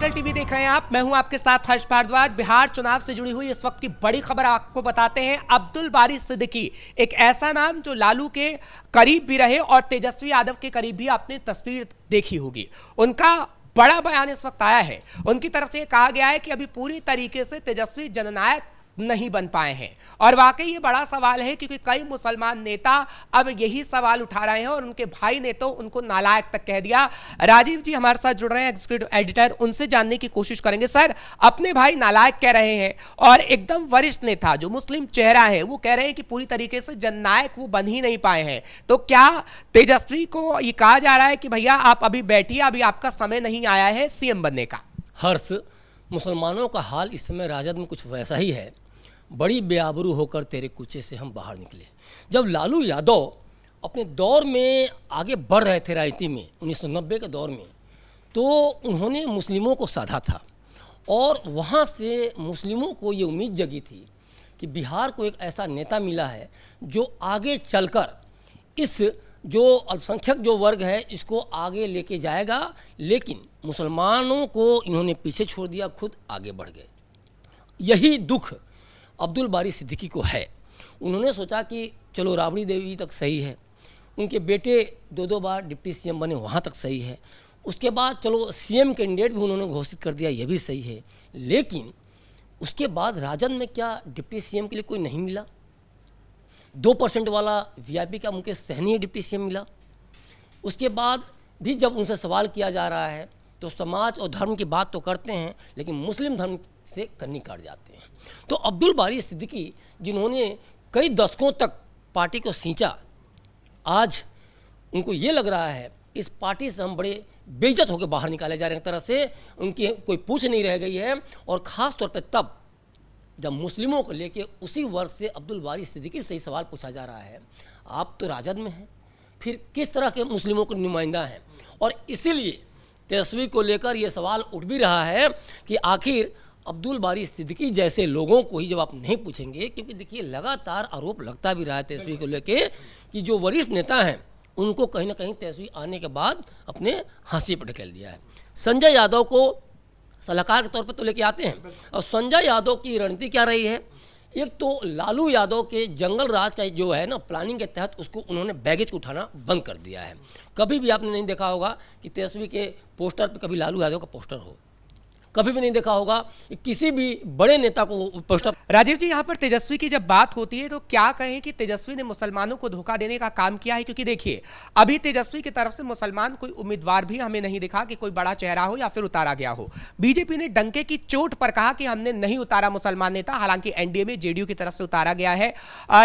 केवल टीवी देख रहे हैं आप। मैं हूं आपके साथ हर्ष भारद्वाज। बिहार चुनाव से जुड़ी हुई इस वक्त की बड़ी खबर आपको बताते हैं। अब्दुल बारी सिद्दीकी, एक ऐसा नाम जो लालू के करीब भी रहे और तेजस्वी यादव के करीब भी आपने तस्वीर देखी होगी। उनका बड़ा बयान इस वक्त आया है। उनकी तरफ से कहा गया है कि अभी पूरी तरीके से तेजस्वी जननायक नहीं बन पाए हैं और वाकई ये बड़ा सवाल है क्योंकि कई मुसलमान नेता अब यही सवाल उठा रहे हैं और उनके भाई ने तो उनको नालायक तक कह दिया। राजीव जी हमारे साथ जुड़ रहे हैं, एग्जीक्यूटिव एडिटर, उनसे जानने की कोशिश करेंगे। सर, अपने भाई नालायक कह रहे हैं और एकदम वरिष्ठ नेता जो मुस्लिम चेहरा है वो कह रहे हैं कि पूरी तरीके से जननायक वो बन ही नहीं पाए हैं, तो क्या तेजस्वी को ये कहा जा रहा है कि भैया आप अभी बैठिए, अभी आपका समय नहीं आया है सीएम बनने का? हर्ष, मुसलमानों का हाल इस समय राजद में कुछ वैसा ही है। बड़ी बेआबरू होकर तेरे कूचे से हम बाहर निकले। जब लालू यादव अपने दौर में आगे बढ़ रहे थे राजनीति में 1990 के दौर में, तो उन्होंने मुस्लिमों को साधा था और वहाँ से मुस्लिमों को ये उम्मीद जगी थी कि बिहार को एक ऐसा नेता मिला है जो आगे चलकर इस जो अल्पसंख्यक जो वर्ग है इसको आगे लेके जाएगा। लेकिन मुसलमानों को इन्होंने पीछे छोड़ दिया, खुद आगे बढ़ गए। यही दुख अब्दुल बारी सिद्दीकी को है। उन्होंने सोचा कि चलो राबड़ी देवी तक सही है, उनके बेटे दो बार डिप्टी सीएम बने, वहाँ तक सही है। उसके बाद चलो सीएम कैंडिडेट भी उन्होंने घोषित कर दिया, यह भी सही है। लेकिन उसके बाद राजद में क्या डिप्टी सीएम के लिए कोई नहीं मिला? 2% वाला वीआईपी का मुकेश सहनी डिप्टी सीएम मिला। उसके बाद भी जब उनसे सवाल किया जा रहा है तो समाज और धर्म की बात तो करते हैं लेकिन मुस्लिम धर्म से कन्नी काट जाते हैं। तो अब्दुल बारी सिद्दीकी जिन्होंने कई दशकों तक पार्टी को सींचा, आज उनको ये लग रहा है इस पार्टी से हम बड़े बेइज्जत होकर बाहर निकाले जा रहे हैं। तरह से उनकी कोई पूछ नहीं रह गई है। और ख़ास तौर पे तब जब मुस्लिमों को लेके उसी वर्ग से अब्दुल बारी सिद्दीकी से ही सवाल पूछा जा रहा है, आप तो राजद में हैं, फिर किस तरह के मुस्लिमों के नुमाइंदा हैं? और इसीलिए तेजस्वी को लेकर ये सवाल उठ भी रहा है कि आखिर अब्दुल बारी सिद्दीकी जैसे लोगों को ही जब आप नहीं पूछेंगे, क्योंकि देखिए लगातार आरोप लगता भी रहा है तेजस्वी को लेके कि जो वरिष्ठ नेता हैं उनको कहीं ना कहीं तेजस्वी आने के बाद अपने हंसी पर ढकेल दिया है। संजय यादव को सलाहकार के तौर पर तो लेके आते हैं और संजय यादव की रणनीति क्या रही है? एक तो लालू यादव के जंगल राज का जो है ना प्लानिंग के तहत उसको उन्होंने बैगेज को उठाना बंद कर दिया है। कभी भी आपने नहीं देखा होगा कि तेजस्वी के पोस्टर पे कभी लालू यादव का पोस्टर हो, कभी भी नहीं देखा होगा कि किसी भी बड़े नेता को पोस्टर। राजीव जी, यहाँ पर तेजस्वी की जब बात होती है तो क्या कहें कि तेजस्वी ने मुसलमानों को धोखा देने का काम किया है? क्योंकि देखिए अभी तेजस्वी की तरफ से मुसलमान कोई उम्मीदवार भी हमें नहीं दिखा कि कोई बड़ा चेहरा हो या फिर उतारा गया हो। बीजेपी ने डंके की चोट पर कहा कि हमने नहीं उतारा मुसलमान नेता, हालांकि एनडीए में जेडीयू की तरफ से उतारा गया है,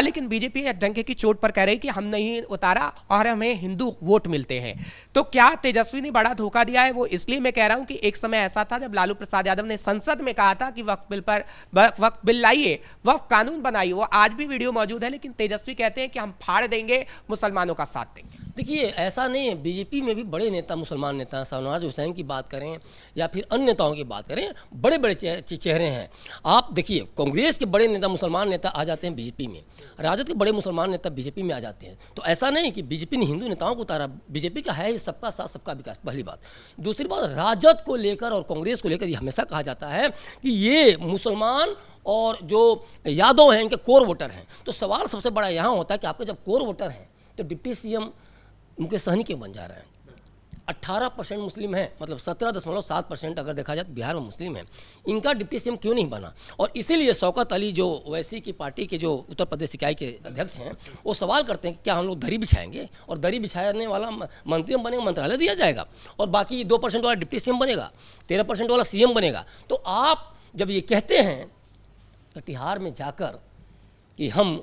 लेकिन बीजेपी डंके की चोट पर कह रही कि हम नहीं उतारा और हमें हिंदू वोट मिलते हैं। तो क्या तेजस्वी ने बड़ा धोखा दिया है? वो इसलिए मैं कह रहा हूं कि एक समय ऐसा था जब लालू प्रसाद यादव ने संसद में कहा था कि वक्फ बिल लाइए, वक्फ कानून बनाइए। वो आज भी वीडियो मौजूद है, लेकिन तेजस्वी कहते हैं कि हम फाड़ देंगे, मुसलमानों का साथ देंगे। देखिए ऐसा नहीं है, बीजेपी में भी बड़े नेता मुसलमान नेता हैं। शाहनवाज हुसैन की बात करें या फिर अन्य नेताओं की बात करें, बड़े बड़े चेहरे हैं। आप देखिए कांग्रेस के बड़े नेता मुसलमान नेता आ जाते हैं बीजेपी में, राजद के बड़े मुसलमान नेता बीजेपी में आ जाते हैं। तो ऐसा नहीं कि बीजेपी ने हिंदू नेताओं को उतारा, बीजेपी का है सबका साथ सबका विकास, पहली बात। दूसरी बात, राजद को लेकर और कांग्रेस को लेकर ये हमेशा कहा जाता है कि ये मुसलमान और जो यादव हैं इनके कोर वोटर हैं। तो सवाल सबसे बड़ा यहाँ होता है कि आपके जब कोर वोटर हैं तो डिप्टी सीएम मुकेश सहनी क्यों बन जा रहा है? 18% मुस्लिम है, मतलब 17.7% अगर देखा जाए तो बिहार में मुस्लिम है, इनका डिप्टी सीएम क्यों नहीं बना? और इसीलिए शौकत अली जो ओवैसी की पार्टी के जो उत्तर प्रदेश इकाई के अध्यक्ष हैं वो सवाल करते हैं कि क्या हम लोग दरी बिछाएंगे और दरी बिछाने वाला मंत्री बनेगा, मंत्रालय दिया जाएगा और बाकी 2% वाला डिप्टी सीएम बनेगा, 13% वाला सीएम बनेगा। तो आप जब ये कहते हैं कटिहार में जाकर कि हम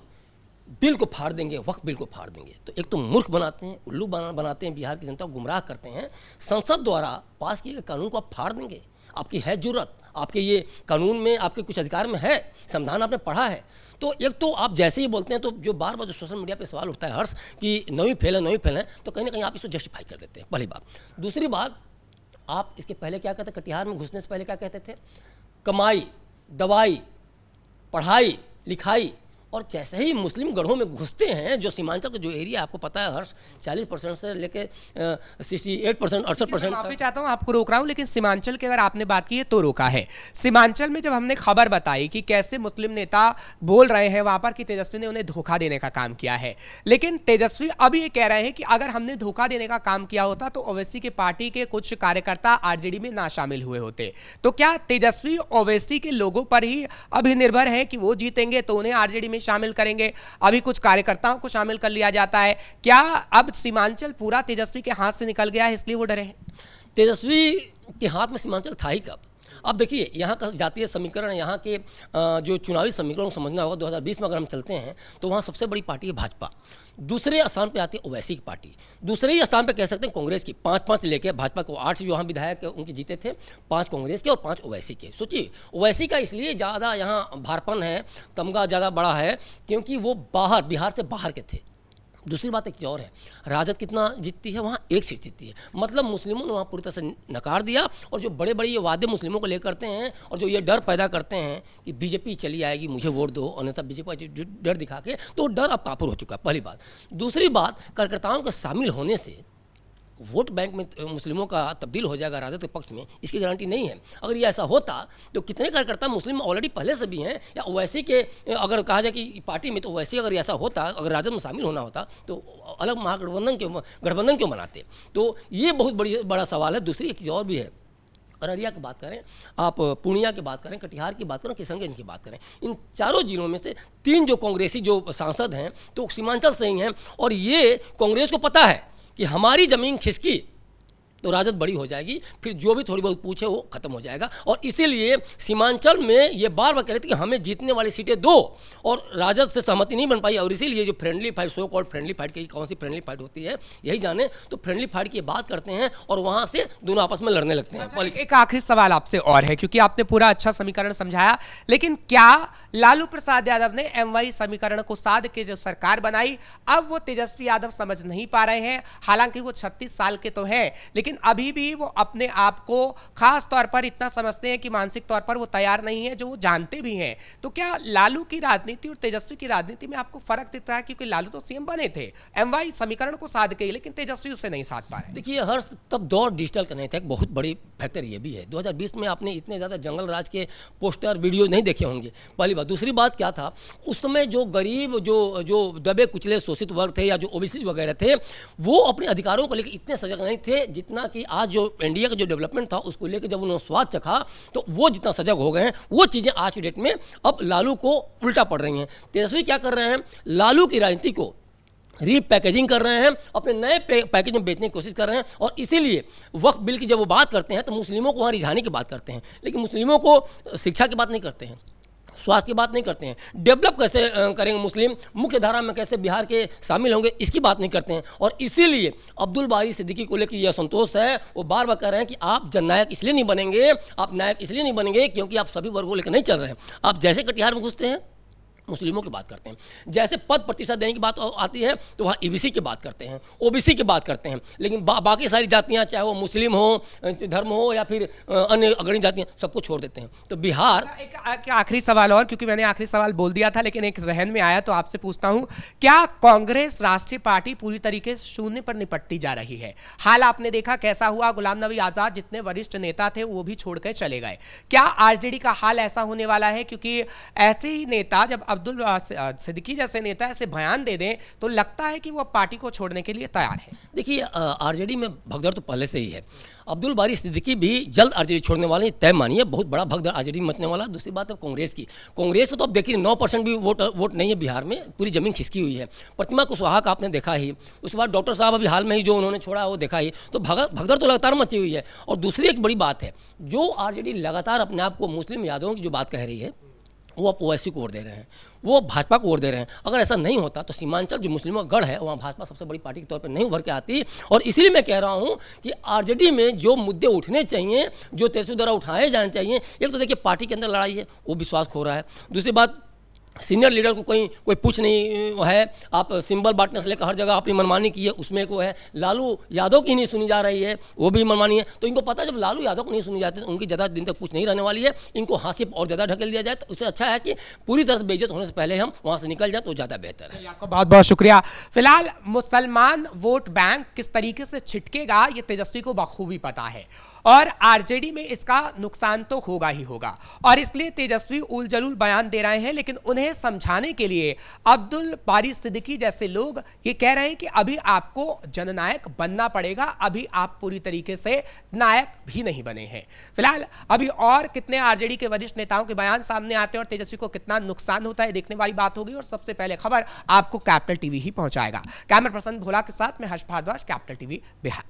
बिल को फाड़ देंगे, वक्फ बिल को फाड़ देंगे, तो एक तो मूर्ख बनाते हैं, उल्लू बनाते हैं, बिहार की जनता को गुमराह करते हैं। संसद द्वारा पास किए गए कानून को आप फाड़ देंगे? आपकी है जुर्रत? आपके ये कानून में आपके कुछ अधिकार में है, संविधान आपने पढ़ा है। तो एक तो आप जैसे ही बोलते हैं तो जो बार बार जो सोशल मीडिया पे सवाल उठता है हर्ष कि नवी फेल है, तो कहीं ना कहीं आप इसको जस्टिफाई कर देते हैं, पहली बात। दूसरी बात, आप इसके पहले क्या कहते, कटिहार में घुसने से पहले क्या कहते थे? कमाई, दवाई, पढ़ाई लिखाई और जैसे ही मुस्लिम गढ़ों में घुसते हैं, जो सीमांचल का जो एरिया आपको पता है, हर 40% से लेके 68%, 68% माफी चाहता हूं आपको रोक रहा हूं, लेकिन सीमांचल की अगर आपने बात की है तो रोका है। सीमांचल में जब हमने खबर बताई कि कैसे मुस्लिम नेता बोल रहे हैं वहां पर कि तेजस्वी ने उन्हें धोखा देने का काम किया है, लेकिन तेजस्वी अभी ये कह रहे हैं कि अगर हमने धोखा देने का काम किया होता तो ओवैसी के पार्टी के कुछ कार्यकर्ता आरजेडी में ना शामिल हुए होते। तो क्या तेजस्वी ओवैसी के लोगों पर ही अभी निर्भर है कि वो जीतेंगे तो उन्हें आरजेडी में शामिल करेंगे? अभी कुछ कार्यकर्ताओं को शामिल कर लिया जाता है। क्या अब सीमांचल पूरा तेजस्वी के हाथ से निकल गया है इसलिए वो डरे हैं? तेजस्वी के हाथ में सीमांचल था ही कब? अब देखिए, यहाँ का जातीय समीकरण, यहाँ के जो चुनावी समीकरण को समझना होगा। 2020 में अगर हम चलते हैं तो वहाँ सबसे बड़ी पार्टी है भाजपा, दूसरे स्थान पे आती है ओवैसी की पार्टी, दूसरे ही स्थान पे कह सकते हैं कांग्रेस की। 5-5 लेके भाजपा को 8 जो यहाँ विधायक उनके जीते थे, 5 कांग्रेस के और 5 ओवैसी के। सोचिए, ओवैसी का इसलिए ज़्यादा यहाँ भारपन है, तमगा ज़्यादा बड़ा है क्योंकि वो बाहर, बिहार से बाहर के थे। दूसरी बात एक चीज़ और है, राजद कितना जीतती है वहाँ? 1 सीट जीतती है। मतलब मुस्लिमों ने वहाँ पूरी तरह से नकार दिया। और जो बड़े बड़े ये वादे मुस्लिमों को लेकर करते हैं और जो ये डर पैदा करते हैं कि बीजेपी चली आएगी, मुझे वोट दो, अन्यथा बीजेपी का डर दिखा के, तो डर अब कापुर हो चुका है, पहली बात। दूसरी बात, कार्यकर्ताओं के शामिल होने से वोट बैंक में मुस्लिमों का तब्दील हो जाएगा राजद के पक्ष में, इसकी गारंटी नहीं है। अगर ये ऐसा होता तो कितने कार्यकर्ता मुस्लिम ऑलरेडी पहले से भी हैं, या ओवैसी के अगर कहा जाए कि पार्टी में, तो ओवैसी अगर ऐसा होता, अगर राजद में शामिल होना होता तो अलग गठबंधन क्यों बनाते? तो ये बहुत बड़ा सवाल है। दूसरी एक चीज़ और भी है, अररिया की बात करें, आप पूर्णिया की बात करें, कटिहार की बात करें, किशनगंज की बात करें, इन चारों जिलों में से 3 जो कांग्रेसी जो सांसद हैं तो सीमांचल से ही हैं। और ये कांग्रेस को पता है कि हमारी ज़मीन खिसकी तो राजद बड़ी हो जाएगी, फिर जो भी थोड़ी बहुत पूछे वो खत्म हो जाएगा। और इसीलिए सीमांचल में ये बार बार कह रहे थे कि हमें जीतने वाली सीटें दो, और राजद से सहमति नहीं बन पाई। और इसीलिए जो friendly fight, so called friendly fight की कौन सी फ्रेंडली फाइट होती है यही जाने, तो फ्रेंडली फाइट की बात करते हैं और वहाँ से दोनों आपस में लड़ने लगते हैं। एक आखिरी सवाल आपसे और है, क्योंकि आपने पूरा अच्छा समीकरण समझाया, लेकिन क्या लालू प्रसाद यादव ने एमवाई समीकरण को साध के जो सरकार बनाई, अब वो तेजस्वी यादव समझ नहीं पा रहे हैं? हालांकि वो 36 साल के तो हैं, लेकिन अभी भी वो अपने आप को खास तौर पर इतना समझते हैं कि मानसिक तौर पर वो तैयार नहीं है, जो वो जानते भी हैं। तो क्या लालू की राजनीति और तेजस्वी की राजनीति में आपको फर्क दिखता है? क्योंकि लालू तो सीएम बने थे एमवाई समीकरण को साध के, लेकिन तेजस्वी उससे नहीं साध पा रहे। देखिए हर्ष, तब दौर डिजिटल का नहीं था, एक बहुत बड़ी फैक्टर ये भी है। 2020 में आपने इतने ज़्यादा जंगल राज के पोस्टर वीडियो नहीं देखे होंगे, पहली बात। दूसरी बात क्या था, उस समय जो गरीब, जो दबे कुचले शोषित वर्ग थे या जो ओबीसी वगैरह थे, वो अपने अधिकारों को लेकर इतने सजग नहीं थे जितना कि आज जो इंडिया का जो डेवलपमेंट था उसको लेकर जब उन्होंने स्वाद चखा तो वो जितना सजग हो गए हैं, वो चीज़ें आज की डेट में अब लालू को उल्टा पड़ रही हैं। तेजस्वी क्या कर रहे हैं, लालू की राजनीति को रीपैकेजिंग कर रहे हैं, अपने नए पैकेज में बेचने की कोशिश कर रहे हैं। और इसीलिए वक्फ बिल की जब वो बात करते हैं तो मुस्लिमों को वहाँ रिझाने की बात करते हैं, लेकिन मुस्लिमों को शिक्षा की बात नहीं करते हैं, स्वास्थ्य की बात नहीं करते हैं, डेवलप कैसे करेंगे मुस्लिम, मुख्य धारा में कैसे बिहार के शामिल होंगे, इसकी बात नहीं करते हैं। और इसीलिए अब्दुल बारी सिद्दीकी को लेकर यह असंतोष है। वो बार बार कह रहे हैं कि आप जननायक इसलिए नहीं बनेंगे, आप नायक इसलिए नहीं बनेंगे क्योंकि आप सभी वर्गों को लेकर नहीं चल रहे हैं। आप जैसे कटिहार में घुसते हैं मुस्लिमों की बात करते हैं, जैसे पद प्रतिशत देने की बात आती है तो वहाँ ईबीसी की बात करते हैं, ओबीसी की बात करते हैं, लेकिन बाकी सारी जातियाँ, चाहे वो मुस्लिम हो, धर्म हो या फिर अन्य अग्रणी जातियाँ, सबको छोड़ देते हैं। तो बिहार एक आखिरी सवाल और, क्योंकि मैंने आखिरी सवाल बोल दिया था लेकिन एक जहन में आया तो आपसे पूछता हूँ, क्या कांग्रेस राष्ट्रीय पार्टी पूरी तरीके से शून्य पर निपटती जा रही है? हाल आपने देखा कैसा हुआ, गुलाम नबी आजाद जितने वरिष्ठ नेता थे वो भी छोड़कर चले गए। क्या आरजेडी का हाल ऐसा होने वाला है? क्योंकि ऐसे ही नेता, जब अब्दुल सिद्दीकी जैसे नेता ऐसे बयान दे दें तो लगता है कि वो पार्टी को छोड़ने के लिए तैयार है। देखिए आरजेडी में भगदड़ तो पहले से ही है। अब्दुल बारी सिद्दीकी भी जल्द आरजेडी छोड़ने वाले, तय मानिए, बहुत बड़ा भगदड़ आरजेडी में मचने वाला। दूसरी बात है कांग्रेस की। कांग्रेस को तो अब देखिए 9% भी वोट नहीं है बिहार में, पूरी जमीन खिसकी हुई है। प्रतिमा कुशवाहा का आपने देखा ही, उसके बाद डॉक्टर साहब अभी हाल में ही जो उन्होंने छोड़ा वो देखा ही। तो भगदड़ तो लगातार मची हुई है। और दूसरी एक बड़ी बात है, जो आरजेडी लगातार अपने आप को मुस्लिम यादवों की जो बात कह रही है वो आप ओवैसी को वोट दे रहे हैं, वो भाजपा को वोट दे रहे हैं। अगर ऐसा नहीं होता तो सीमांचल जो मुस्लिमों का गढ़ है वहाँ भाजपा सबसे बड़ी पार्टी के तौर पर नहीं उभर के आती। और इसीलिए मैं कह रहा हूँ कि आरजेडी में जो मुद्दे उठने चाहिए, जो तेजस्वी द्वारा उठाए जाने चाहिए, एक तो देखिए पार्टी के अंदर लड़ाई है, वो विश्वास खो रहा है। दूसरी बात, सीनियर लीडर को कोई पूछ नहीं है। आप सिंबल बांटने से लेकर हर जगह आपने मनमानी की है, उसमें को है लालू यादव की नहीं सुनी जा रही है, वो भी मनमानी है। तो इनको पता है जब लालू यादव को नहीं सुनी जाती तो उनकी ज़्यादा दिन तक कुछ नहीं रहने वाली है, इनको हाँसी और ज़्यादा ढकेल दिया जाए। तो उससे अच्छा है कि पूरी तरह से बेइज्जत होने से पहले हम वहाँ से निकल जाए तो ज़्यादा बेहतर है। आपका बहुत बहुत शुक्रिया। फिलहाल मुसलमान वोट बैंक किस तरीके से छिटकेगा ये तेजस्वी को बखूबी पता है और आरजेडी में इसका नुकसान तो होगा ही होगा, और इसलिए तेजस्वी उल जलूल बयान दे रहे हैं। लेकिन उन्हें समझाने के लिए अब्दुल बारी सिद्दीकी जैसे लोग ये कह रहे हैं कि अभी आपको जननायक बनना पड़ेगा, अभी आप पूरी तरीके से नायक भी नहीं बने हैं। फिलहाल अभी और कितने आरजेडी के वरिष्ठ नेताओं के बयान सामने आते हैं और तेजस्वी को कितना नुकसान होता है देखने वाली बात होगी। और सबसे पहले खबर आपको कैपिटल टीवी ही पहुंचाएगा। कैमरा पर्सन भोला के साथ मैं हर्ष भारद्वाज, कैपिटल टीवी बिहार।